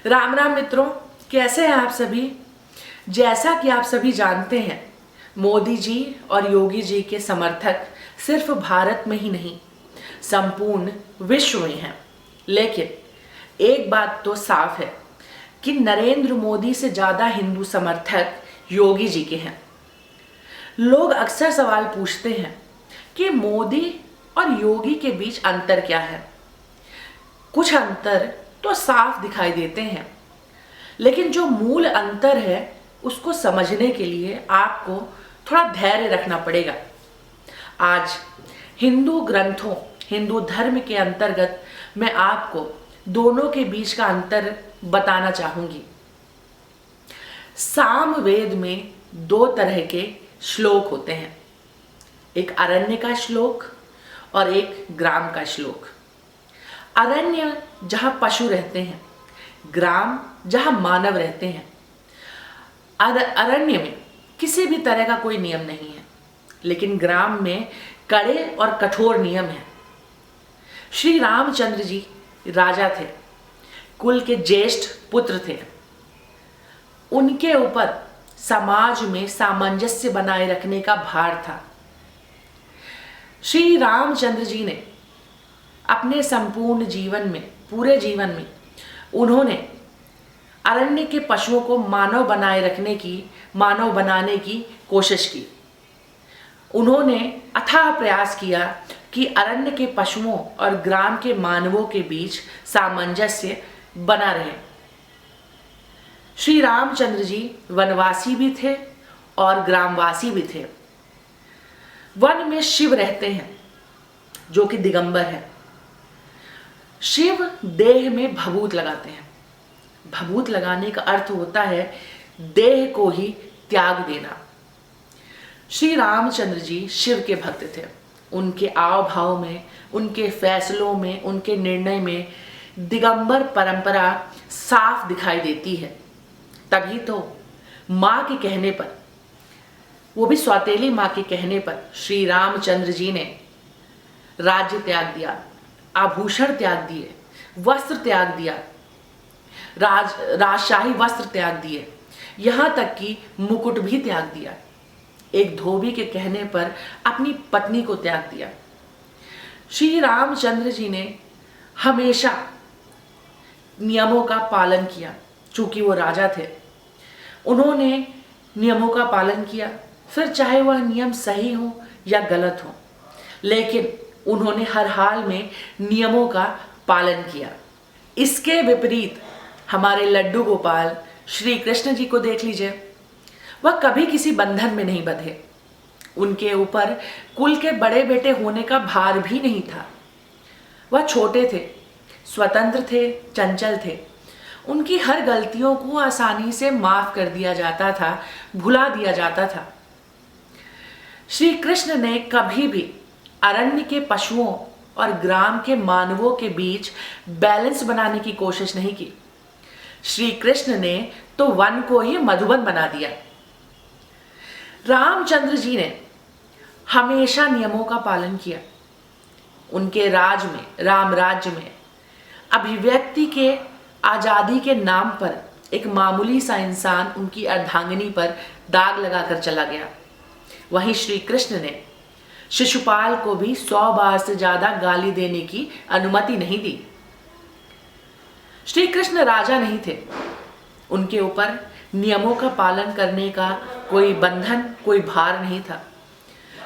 राम राम मित्रों, कैसे हैं आप सभी। जैसा कि आप सभी जानते हैं, मोदी जी और योगी जी के समर्थक सिर्फ भारत में ही नहीं, संपूर्ण विश्व में हैं। लेकिन एक बात तो साफ है कि नरेंद्र मोदी से ज़्यादा हिंदू समर्थक योगी जी के हैं। लोग अक्सर सवाल पूछते हैं कि मोदी और योगी के बीच अंतर क्या है। कुछ अंतर तो साफ दिखाई देते हैं, लेकिन जो मूल अंतर है उसको समझने के लिए आपको थोड़ा धैर्य रखना पड़ेगा। आज हिंदू ग्रंथों, हिंदू धर्म के अंतर्गत मैं आपको दोनों के बीच का अंतर बताना चाहूंगी। सामवेद में दो तरह के श्लोक होते हैं, एक अरण्य का श्लोक और एक ग्राम का श्लोक। अरण्य जहाँ पशु रहते हैं, ग्राम जहाँ मानव रहते हैं। अरण्य में किसी भी तरह का कोई नियम नहीं है, लेकिन ग्राम में कड़े और कठोर नियम हैं। श्री रामचंद्र जी राजा थे, कुल के ज्येष्ठ पुत्र थे। उनके ऊपर समाज में सामंजस्य बनाए रखने का भार था। श्री रामचंद्र जी ने अपने संपूर्ण जीवन में, पूरे जीवन में उन्होंने अरण्य के पशुओं को मानव बनाने की कोशिश की। उन्होंने अथाह प्रयास किया कि अरण्य के पशुओं और ग्राम के मानवों के बीच सामंजस्य बना रहे। श्री रामचंद्र जी वनवासी भी थे और ग्रामवासी भी थे। वन में शिव रहते हैं जो कि दिगंबर है। शिव देह में भभूत लगाते हैं। भभूत लगाने का अर्थ होता है देह को ही त्याग देना। श्री रामचंद्र जी शिव के भक्त थे। उनके आव भाव में, उनके फैसलों में, उनके निर्णय में दिगंबर परंपरा साफ दिखाई देती है। तभी तो माँ के कहने पर, वो भी सौतेली माँ के कहने पर, श्री रामचंद्र जी ने राज्य त्याग दिया, आभूषण त्याग दिए, वस्त्र त्याग दिया, राजशाही वस्त्र त्याग दिए, यहाँ तक कि मुकुट भी त्याग दिया। एक धोबी के कहने पर अपनी पत्नी को त्याग दिया। श्री रामचंद्र जी ने हमेशा नियमों का पालन किया। चूंकि वो राजा थे, उन्होंने नियमों का पालन किया, फिर चाहे वह नियम सही हो या गलत हो, लेकिन उन्होंने हर हाल में नियमों का पालन किया। इसके विपरीत हमारे लड्डू गोपाल श्री कृष्ण जी को देख लीजिए। वह कभी किसी बंधन में नहीं बंधे। उनके ऊपर कुल के बड़े बेटे होने का भार भी नहीं था। वह छोटे थे, स्वतंत्र थे, चंचल थे। उनकी हर गलतियों को आसानी से माफ कर दिया जाता था, भुला दिया जाता था। श्री कृष्ण ने कभी भी अरण्य के पशुओं और ग्राम के मानवों के बीच बैलेंस बनाने की कोशिश नहीं की। श्री कृष्ण ने तो वन को ही मधुबन बना दिया। रामचंद्र जी ने हमेशा नियमों का पालन किया। उनके राज में, राम राज्य में, अभिव्यक्ति के आजादी के नाम पर एक मामूली सा इंसान उनकी अर्धांगिनी पर दाग लगाकर चला गया। वहीं श्री कृष्ण ने शिशुपाल को भी 100 बार से ज्यादा गाली देने की अनुमति नहीं दी। श्री कृष्ण राजा नहीं थे। उनके ऊपर नियमों का पालन करने का कोई बंधन, कोई भार नहीं था।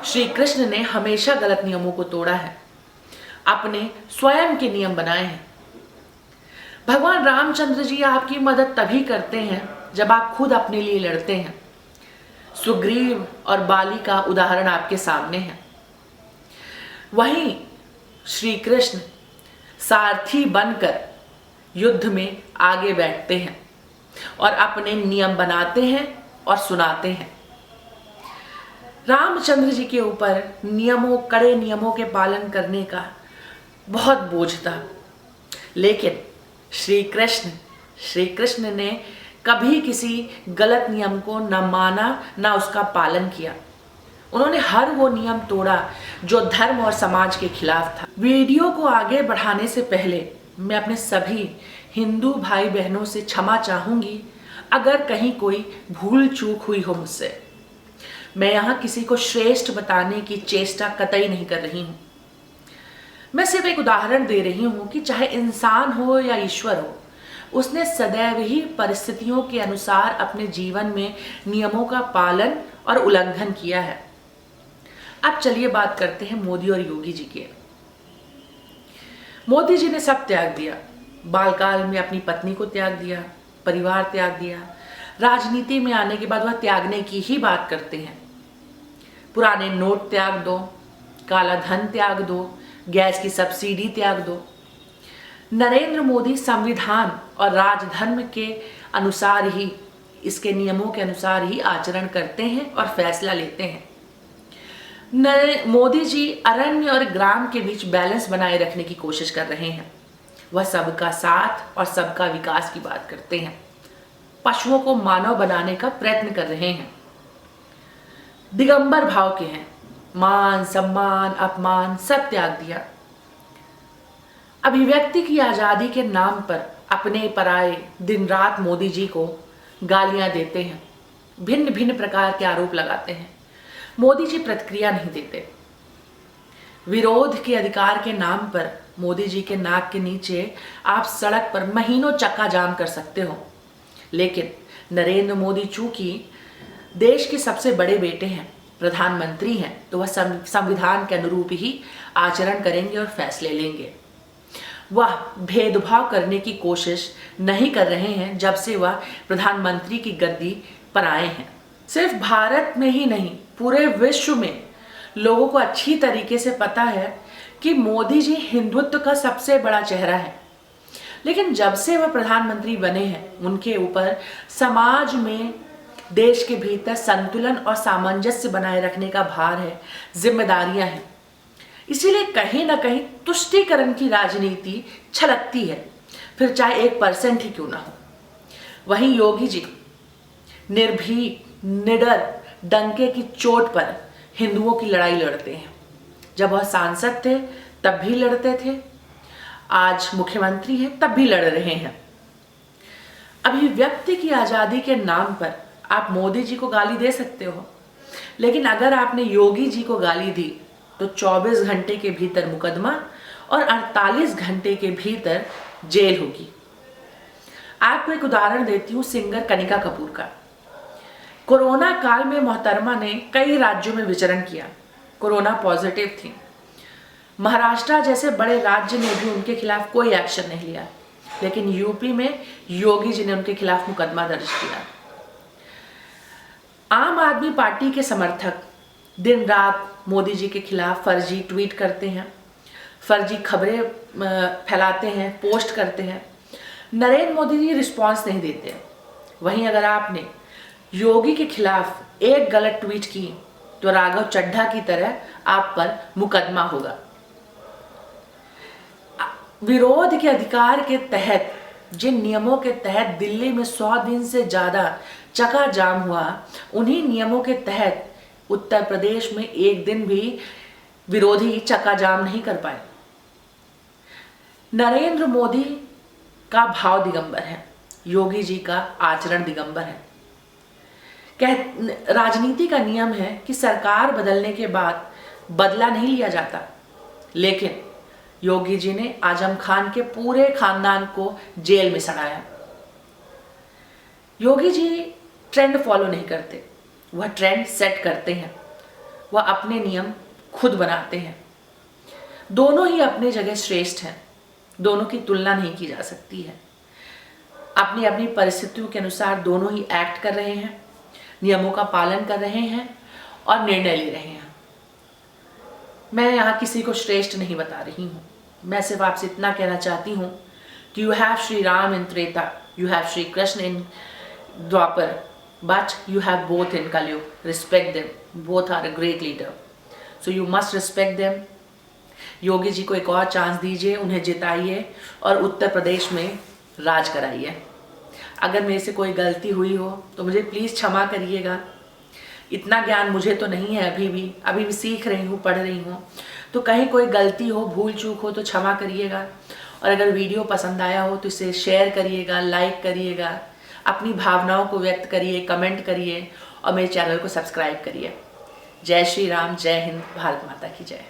श्री कृष्ण ने हमेशा गलत नियमों को तोड़ा है, अपने स्वयं के नियम बनाए हैं। भगवान रामचंद्र जी आपकी मदद तभी करते हैं जब आप खुद अपने लिए लड़ते हैं। सुग्रीव और बाली का उदाहरण आपके सामने है। वहीं श्री कृष्ण सारथी बनकर युद्ध में आगे बैठते हैं और अपने नियम बनाते हैं और सुनाते हैं। रामचंद्र जी के ऊपर कड़े नियमों के पालन करने का बहुत बोझ था, लेकिन श्री कृष्ण ने कभी किसी गलत नियम को न माना, न उसका पालन किया। उन्होंने हर वो नियम तोड़ा जो धर्म और समाज के खिलाफ था। वीडियो को आगे बढ़ाने से पहले मैं अपने सभी हिंदू भाई बहनों से क्षमा चाहूंगी अगर कहीं कोई भूल चूक हुई हो मुझसे। मैं यहाँ किसी को श्रेष्ठ बताने की चेष्टा कतई नहीं कर रही हूँ। मैं सिर्फ एक उदाहरण दे रही हूँ कि चाहे इंसान हो या ईश्वर हो, उसने सदैव ही परिस्थितियों के अनुसार अपने जीवन में नियमों का पालन और उल्लंघन किया है। अब चलिए बात करते हैं मोदी और योगी जी के। मोदी जी ने सब त्याग दिया। बालकाल में अपनी पत्नी को त्याग दिया, परिवार त्याग दिया। राजनीति में आने के बाद वह त्यागने की ही बात करते हैं। पुराने नोट त्याग दो, काला धन त्याग दो, गैस की सब्सिडी त्याग दो। नरेंद्र मोदी संविधान और राजधर्म के अनुसार ही, इसके नियमों के अनुसार ही आचरण करते हैं और फैसला लेते हैं। मोदी जी अरण्य और ग्राम के बीच बैलेंस बनाए रखने की कोशिश कर रहे हैं। वह सबका साथ और सबका विकास की बात करते हैं। पशुओं को मानव बनाने का प्रयत्न कर रहे हैं। दिगंबर भाव के हैं। मान सम्मान अपमान सब त्याग दिया। अभिव्यक्ति की आजादी के नाम पर अपने पराये दिन रात मोदी जी को गालियां देते हैं, भिन्न भिन्न प्रकार के आरोप लगाते हैं। मोदी जी प्रतिक्रिया नहीं देते। विरोध के अधिकार के नाम पर मोदी जी के नाक के नीचे आप सड़क पर महीनों चक्का जाम कर सकते हो, लेकिन नरेंद्र मोदी चूंकि देश के सबसे बड़े बेटे हैं, प्रधानमंत्री हैं, तो वह संविधान के अनुरूप ही आचरण करेंगे और फैसले लेंगे। वह भेदभाव करने की कोशिश नहीं कर रहे हैं जब से वह प्रधानमंत्री की गद्दी पर आए हैं। सिर्फ भारत में ही नहीं, पूरे विश्व में लोगों को अच्छी तरीके से पता है कि मोदी जी हिंदुत्व का सबसे बड़ा चेहरा है। लेकिन जब से वह प्रधानमंत्री बने हैं, उनके ऊपर समाज में, देश के भीतर संतुलन और सामंजस्य बनाए रखने का भार है, जिम्मेदारियां हैं। इसीलिए कहीं ना कहीं तुष्टीकरण की राजनीति छलकती है, फिर चाहे 1% ही क्यों ना हो। वहीं योगी जी निर्भीक, निडर, डंके की चोट पर हिंदुओं की लड़ाई लड़ते हैं। जब वह सांसद थे तब भी लड़ते थे, आज मुख्यमंत्री हैं तब भी लड़ रहे हैं। अभिव्यक्ति की आजादी के नाम पर आप मोदी जी को गाली दे सकते हो, लेकिन अगर आपने योगी जी को गाली दी तो 24 घंटे के भीतर मुकदमा और 48 घंटे के भीतर जेल होगी। आपको एक उदाहरण देती हूँ सिंगर कनिका कपूर का। कोरोना काल में मोहतरमा ने कई राज्यों में विचरण किया, कोरोना पॉजिटिव थी। महाराष्ट्र जैसे बड़े राज्य ने भी उनके खिलाफ कोई एक्शन नहीं लिया, लेकिन यूपी में योगी जी ने उनके खिलाफ मुकदमा दर्ज किया। आम आदमी पार्टी के समर्थक दिन रात मोदी जी के खिलाफ फर्जी ट्वीट करते हैं, फर्जी खबरें फैलाते हैं, पोस्ट करते हैं। नरेंद्र मोदी जी रिस्पॉन्स नहीं देते। वहीं अगर आपने योगी के खिलाफ एक गलत ट्वीट की तो राघव चड्ढा की तरह आप पर मुकदमा होगा। विरोध के अधिकार के तहत जिन नियमों के तहत दिल्ली में 100 दिन से ज्यादा चक्का जाम हुआ, उन्हीं नियमों के तहत उत्तर प्रदेश में एक दिन भी विरोधी चक्का जाम नहीं कर पाए। नरेंद्र मोदी का भाव दिगंबर है, योगी जी का आचरण दिगंबर है। राजनीति का नियम है कि सरकार बदलने के बाद बदला नहीं लिया जाता, लेकिन योगी जी ने आजम खान के पूरे खानदान को जेल में सड़ाया। योगी जी ट्रेंड फॉलो नहीं करते, वह ट्रेंड सेट करते हैं। वह अपने नियम खुद बनाते हैं। दोनों ही अपनी जगह श्रेष्ठ हैं, दोनों की तुलना नहीं की जा सकती है। अपनी अपनी परिस्थितियों के अनुसार दोनों ही एक्ट कर रहे हैं, नियमों का पालन कर रहे हैं और निर्णय ले रहे हैं। मैं यहाँ किसी को श्रेष्ठ नहीं बता रही हूँ, मैं सिर्फ आपसे इतना कहना चाहती हूँ कि you have Shri Ram in Treta, you have Shri Krishna in Dwapar, but you have both in Kaliyug. Respect them. Both are a great leader. So you must respect them. Yogi ji को एक और चांस दीजिए, उन्हें जिताइए और उत्तर प्रदेश में राज कराइए। अगर मेरे से कोई गलती हुई हो तो मुझे प्लीज़ क्षमा करिएगा। इतना ज्ञान मुझे तो नहीं है, अभी भी सीख रही हूँ, पढ़ रही हूँ, तो कहीं कोई गलती हो, भूल चूक हो तो क्षमा करिएगा। और अगर वीडियो पसंद आया हो तो इसे शेयर करिएगा, लाइक करिएगा, अपनी भावनाओं को व्यक्त करिए, कमेंट करिए और मेरे चैनल को सब्सक्राइब करिए। जय श्री राम, जय हिंद, भारत माता की जय।